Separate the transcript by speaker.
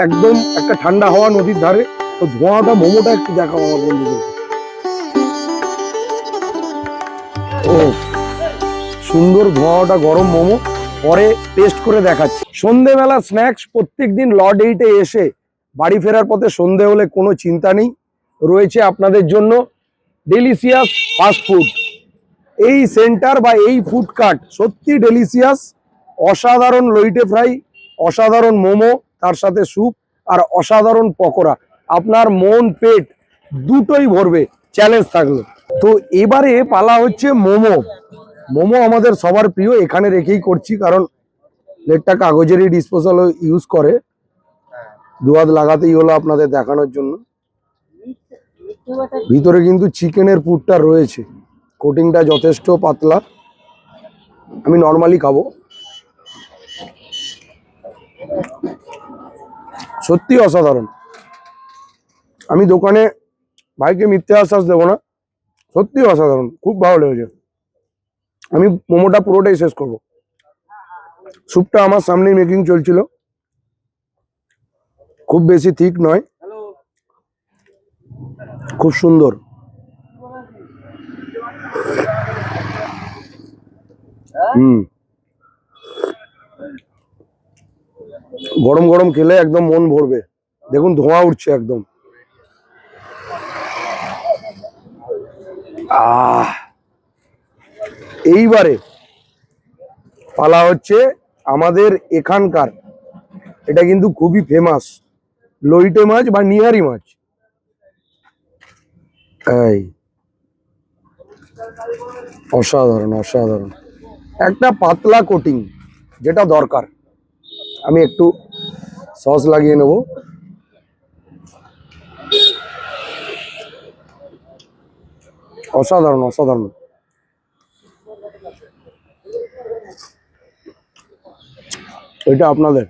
Speaker 1: একদম একটা ঠান্ডা হাওয়া নদীর ধারে, তো ধোঁয়াটা মোমোটা একটু দেখাও আমার বন্ধুদের। ও সুন্দর ধোঁয়াটা গরম মোমো, পরে টেস্ট করে দেখাচ্ছি। সন্ধেবেলা স্ন্যাক্স প্রত্যেকদিন লর্ড 8-এ এসে বাড়ি ফেরার পথে সন্ধে হলে কোনো চিন্তা নেই, রয়েছে আপনাদের জন্য ডেলিশিয়াস ফাস্ট ফুড। এই সেন্টার বা এই ফুড কার্ট সত্যি ডেলিশিয়াস, অসাধারণ লইটে ফ্রাই, অসাধারণ মোমো, তার সাথে স্যুপ আর অসাধারণ পকোড়া। আপনার মন পেট দুটোই ভরবে, চ্যালেঞ্জ থাকলো। তো এবারে পালা হচ্ছে মোমো। মোমো আমাদের সবার প্রিয়, এখানে রেখেই করছি কারণ প্লেটটা কাগজেরই ডিসপোজাল ইউজ করে, দুহাত লাগাতেই হলো আপনাদের দেখানোর জন্য। ভিতরে কিন্তু চিকেনের পুরটা রয়েছে, কোটিংটা যথেষ্ট পাতলা। আমি নর্মালি খাবো, সত্যি অসাধারণ। আমি দোকানে ভাইকে মিথ্যে আশ্বাস দেবো না, সত্যি অসাধারণ, খুব ভালো লেগেছে। আমি মোমোটা পুরোটাই শেষ করব। স্যুপটা আমার সামনেই মেকিং চলছিল, খুব বেশি থিক নয়, খুব সুন্দর। গরম গরম খেলে একদম মন ভরবে। দেখুন ধোঁয়া উঠছে একদম। এইবারে পালা হচ্ছে আমাদের এখানকার, এটা কিন্তু খুবই ফেমাস, লইটে মাছ বা নিহারি মাছ। এই অসাধারণ অসাধারণ, একটা পাতলা কোটিং যেটা দরকার। আমি একটু সস লাগিয়ে নেব। অসাধারণ অসাধারণ। এটা আপনাদের